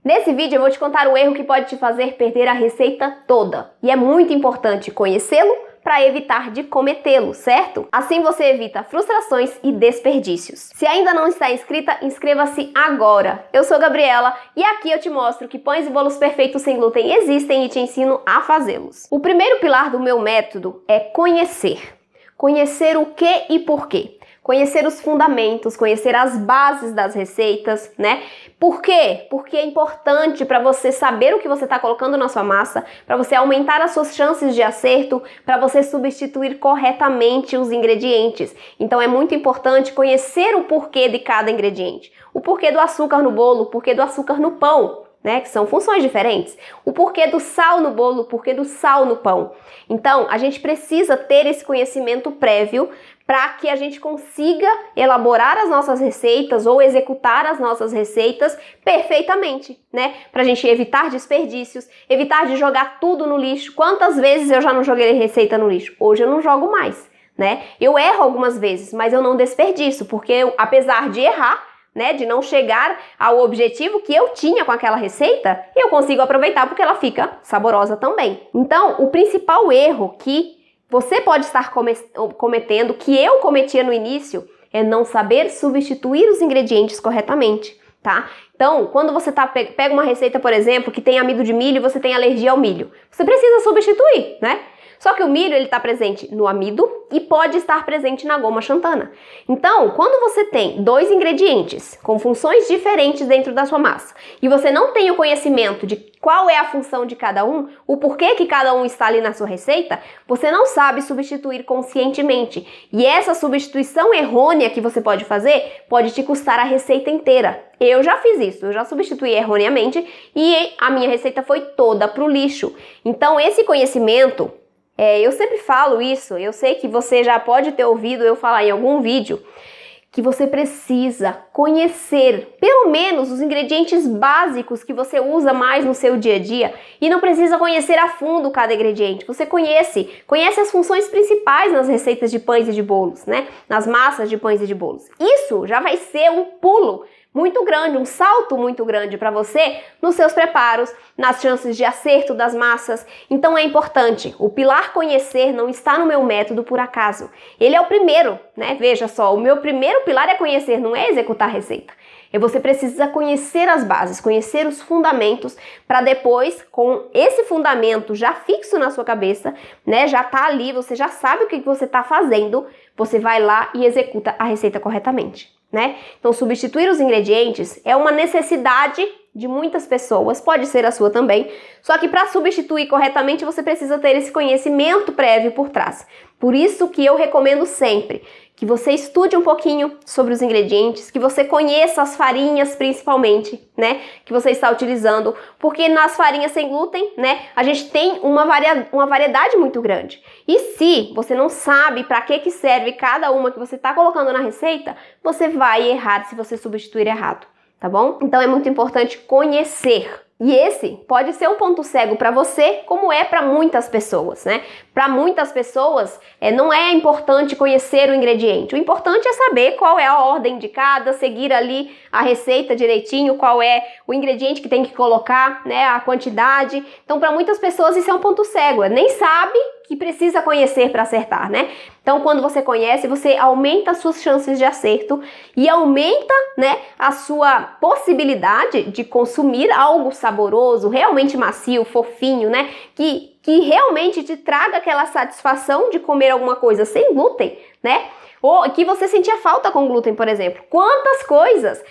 Nesse vídeo eu vou te contar o erro que pode te fazer perder a receita toda. E é muito importante conhecê-lo para evitar de cometê-lo, certo? Assim você evita frustrações e desperdícios. Se ainda não está inscrita, inscreva-se agora. Eu sou Gabriela e aqui eu te mostro que pães e bolos perfeitos sem glúten existem e te ensino a fazê-los. O primeiro pilar do meu método é conhecer. Conhecer o que e por quê. Conhecer os fundamentos, conhecer as bases das receitas, né? Por quê? Porque é importante para você saber o que você está colocando na sua massa, para você aumentar as suas chances de acerto, para você substituir corretamente os ingredientes. Então é muito importante conhecer o porquê de cada ingrediente. O porquê do açúcar no bolo, o porquê do açúcar no pão, né, que são funções diferentes. O porquê do sal no bolo, o porquê do sal no pão. Então, a gente precisa ter esse conhecimento prévio para que a gente consiga elaborar as nossas receitas ou executar as nossas receitas perfeitamente, né? Para a gente evitar desperdícios, evitar de jogar tudo no lixo. Quantas vezes eu já não joguei receita no lixo? Hoje eu não jogo mais, né? Eu erro algumas vezes, mas eu não desperdiço, porque eu, apesar de errar, né, de não chegar ao objetivo que eu tinha com aquela receita, eu consigo aproveitar porque ela fica saborosa também. Então, o principal erro que você pode estar cometendo, que eu cometia no início, é não saber substituir os ingredientes corretamente, tá? Então, quando você pega uma receita, por exemplo, que tem amido de milho e você tem alergia ao milho, você precisa substituir, né? Só que o milho, ele está presente no amido e pode estar presente na goma xantana. Então, quando você tem dois ingredientes com funções diferentes dentro da sua massa e você não tem o conhecimento de qual é a função de cada um, o porquê que cada um está ali na sua receita, você não sabe substituir conscientemente. E essa substituição errônea que você pode fazer pode te custar a receita inteira. Eu já fiz isso, eu já substituí erroneamente e a minha receita foi toda pro lixo. Então, esse conhecimento... eu sempre falo isso, eu sei que você já pode ter ouvido eu falar em algum vídeo, que você precisa conhecer pelo menos os ingredientes básicos que você usa mais no seu dia a dia e não precisa conhecer a fundo cada ingrediente. Você conhece as funções principais nas receitas de pães e de bolos, né? Nas massas de pães e de bolos. Isso já vai ser um pulo muito grande, um salto muito grande para você nos seus preparos, nas chances de acerto das massas. Então é importante, o pilar conhecer não está no meu método por acaso. Ele é o primeiro, né? Veja só, o meu primeiro pilar é conhecer, não é executar a receita. E você precisa conhecer as bases, conhecer os fundamentos, para depois, com esse fundamento já fixo na sua cabeça, né? Já tá ali, você já sabe o que você tá fazendo, você vai lá e executa a receita corretamente, né? Então, substituir os ingredientes é uma necessidade de muitas pessoas, pode ser a sua também, só que para substituir corretamente você precisa ter esse conhecimento prévio por trás. Por isso que eu recomendo sempre que você estude um pouquinho sobre os ingredientes, que você conheça as farinhas principalmente, né, que você está utilizando, porque nas farinhas sem glúten, né, a gente tem uma variedade muito grande. E se você não sabe para que serve cada uma que você está colocando na receita, você vai errar se você substituir errado, tá bom? Então é muito importante conhecer. E esse pode ser um ponto cego para você, como é para muitas pessoas, né? Para muitas pessoas, não é importante conhecer o ingrediente. O importante é saber qual é a ordem indicada, seguir ali a receita direitinho, qual é o ingrediente que tem que colocar, né? A quantidade. Então, para muitas pessoas, isso é um ponto cego. Nem sabe que precisa conhecer para acertar, né? Então, quando você conhece, você aumenta as suas chances de acerto e aumenta, né, a sua possibilidade de consumir algo saboroso, realmente macio, fofinho, né? Que realmente te traga aquela satisfação de comer alguma coisa sem glúten, né? Ou que você sentia falta com glúten, por exemplo. Quantas coisas!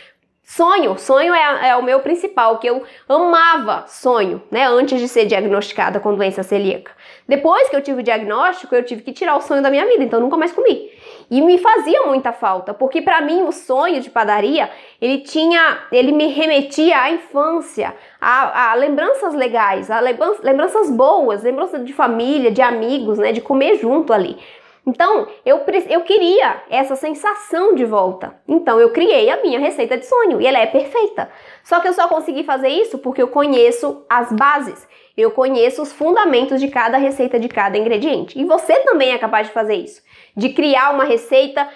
Sonho é o meu principal, que eu amava sonho, né, antes de ser diagnosticada com doença celíaca. Depois que eu tive o diagnóstico, eu tive que tirar o sonho da minha vida, então eu nunca mais comi. E me fazia muita falta, porque para mim o sonho de padaria, ele me remetia à infância, a lembranças legais, a lembranças boas, lembranças de família, de amigos, né, de comer junto ali. Então, eu queria essa sensação de volta. Então, eu criei a minha receita de sonho e ela é perfeita. Só que eu só consegui fazer isso porque eu conheço as bases. Eu conheço os fundamentos de cada receita, de cada ingrediente. E você também é capaz de fazer isso. De criar uma receita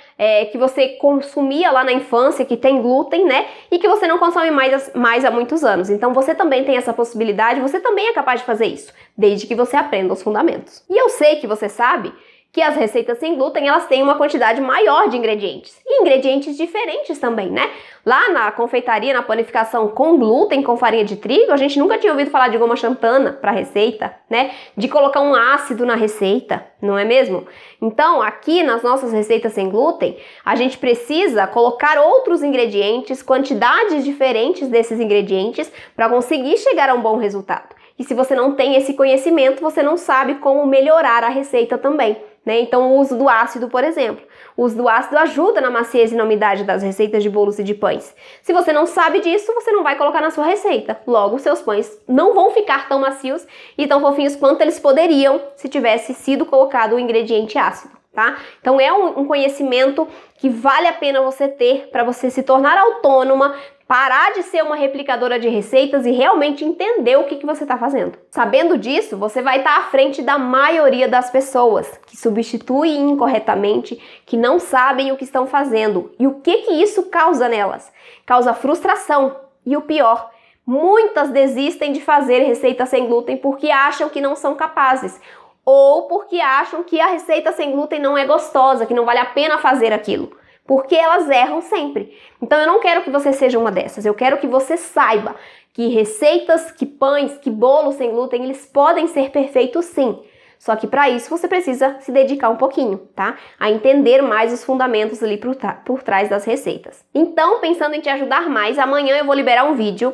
que você consumia lá na infância, que tem glúten, né? E que você não consome mais há muitos anos. Então você também tem essa possibilidade, você também é capaz de fazer isso, desde que você aprenda os fundamentos. E eu sei que você sabe que as receitas sem glúten, elas têm uma quantidade maior de ingredientes. E ingredientes diferentes também, né? Lá na confeitaria, na panificação com glúten, com farinha de trigo, a gente nunca tinha ouvido falar de goma xantana para receita, né? De colocar um ácido na receita, não é mesmo? Então, aqui nas nossas receitas sem glúten, a gente precisa colocar outros ingredientes, quantidades diferentes desses ingredientes para conseguir chegar a um bom resultado. E se você não tem esse conhecimento, você não sabe como melhorar a receita também, né? Então, o uso do ácido, por exemplo. O uso do ácido ajuda na maciez e na umidade das receitas de bolos e de pães. Se você não sabe disso, você não vai colocar na sua receita. Logo, seus pães não vão ficar tão macios e tão fofinhos quanto eles poderiam se tivesse sido colocado o ingrediente ácido, tá? Então, é um conhecimento que vale a pena você ter para você se tornar autônoma, parar de ser uma replicadora de receitas e realmente entender o que você está fazendo. Sabendo disso, você vai estar à frente da maioria das pessoas que substituem incorretamente, que não sabem o que estão fazendo. E o que isso causa nelas? Causa frustração. E o pior, muitas desistem de fazer receitas sem glúten porque acham que não são capazes. Ou porque acham que a receita sem glúten não é gostosa, que não vale a pena fazer aquilo. Porque elas erram sempre. Então eu não quero que você seja uma dessas, eu quero que você saiba que receitas, que pães, que bolos sem glúten, eles podem ser perfeitos sim. Só que para isso você precisa se dedicar um pouquinho, tá? A entender mais os fundamentos ali por trás das receitas. Então, pensando em te ajudar mais, amanhã eu vou liberar um vídeo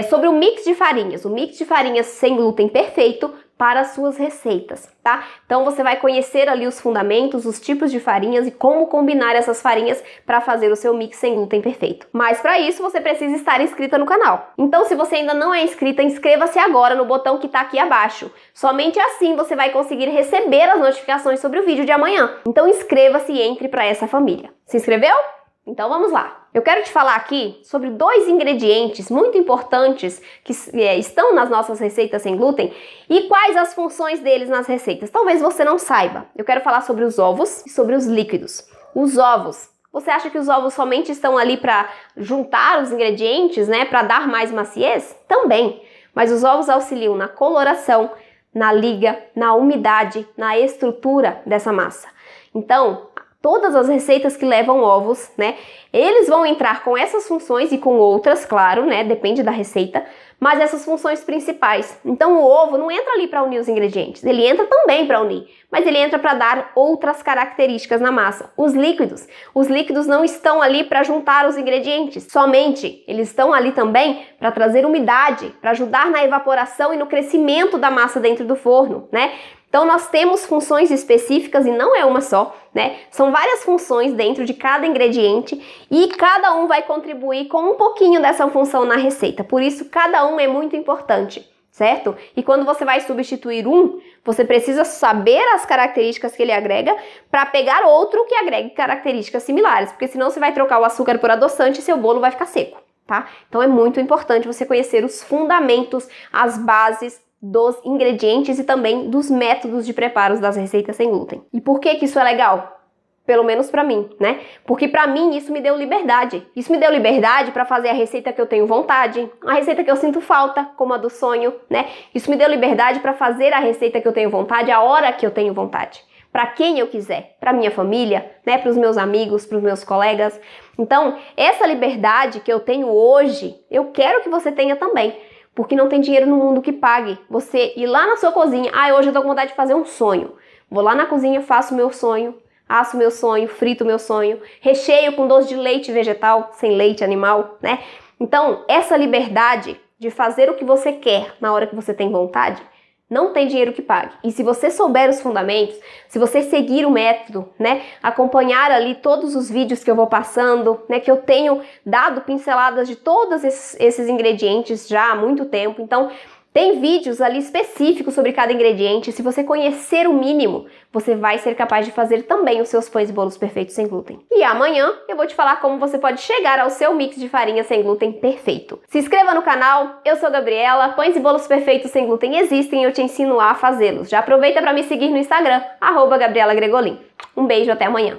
sobre o mix de farinhas. O mix de farinhas sem glúten perfeito para as suas receitas, tá? Então você vai conhecer ali os fundamentos, os tipos de farinhas e como combinar essas farinhas para fazer o seu mix sem glúten perfeito. Mas para isso você precisa estar inscrita no canal. Então se você ainda não é inscrita, inscreva-se agora no botão que está aqui abaixo. Somente assim você vai conseguir receber as notificações sobre o vídeo de amanhã. Então inscreva-se e entre para essa família. Se inscreveu? Então vamos lá. Eu quero te falar aqui sobre 2 ingredientes muito importantes que estão nas nossas receitas sem glúten e quais as funções deles nas receitas. Talvez você não saiba. Eu quero falar sobre os ovos e sobre os líquidos. Os ovos. Você acha que os ovos somente estão ali para juntar os ingredientes, né, para dar mais maciez? Também. Mas os ovos auxiliam na coloração, na liga, na umidade, na estrutura dessa massa. Então, todas as receitas que levam ovos, né, eles vão entrar com essas funções e com outras, claro, né, depende da receita, mas essas funções principais. Então o ovo não entra ali para unir os ingredientes, ele entra também para unir, mas ele entra para dar outras características na massa. Os líquidos não estão ali para juntar os ingredientes, somente eles estão ali também para trazer umidade, para ajudar na evaporação e no crescimento da massa dentro do forno, né? Então nós temos funções específicas e não é uma só, né? São várias funções dentro de cada ingrediente e cada um vai contribuir com um pouquinho dessa função na receita. Por isso cada um é muito importante, certo? E quando você vai substituir um, você precisa saber as características que ele agrega para pegar outro que agregue características similares, porque senão você vai trocar o açúcar por adoçante e seu bolo vai ficar seco, tá? Então é muito importante você conhecer os fundamentos, as bases dos ingredientes e também dos métodos de preparo das receitas sem glúten. E por que isso é legal? Pelo menos pra mim, né? Porque pra mim isso me deu liberdade. Isso me deu liberdade pra fazer a receita que eu tenho vontade, a receita que eu sinto falta, como a do sonho, né? Isso me deu liberdade pra fazer a receita que eu tenho vontade, a hora que eu tenho vontade. Pra quem eu quiser, pra minha família, né? Pros meus amigos, pros meus colegas. Então, essa liberdade que eu tenho hoje, eu quero que você tenha também. Porque não tem dinheiro no mundo que pague você ir lá na sua cozinha. Ah, hoje eu tô com vontade de fazer um sonho. Vou lá na cozinha, faço o meu sonho, asso o meu sonho, frito o meu sonho, recheio com doce de leite vegetal, sem leite animal, né? Então, essa liberdade de fazer o que você quer na hora que você tem vontade, não tem dinheiro que pague. E se você souber os fundamentos, se você seguir o método, né, acompanhar ali todos os vídeos que eu vou passando, né, que eu tenho dado pinceladas de todos esses ingredientes já há muito tempo. Então, Tem vídeos ali específicos sobre cada ingrediente. Se você conhecer o mínimo, você vai ser capaz de fazer também os seus pães e bolos perfeitos sem glúten. E amanhã eu vou te falar como você pode chegar ao seu mix de farinha sem glúten perfeito. Se inscreva no canal, eu sou a Gabriela, pães e bolos perfeitos sem glúten existem e eu te ensino a fazê-los. Já aproveita para me seguir no Instagram, @GabrielaGregolin. Um beijo, até amanhã.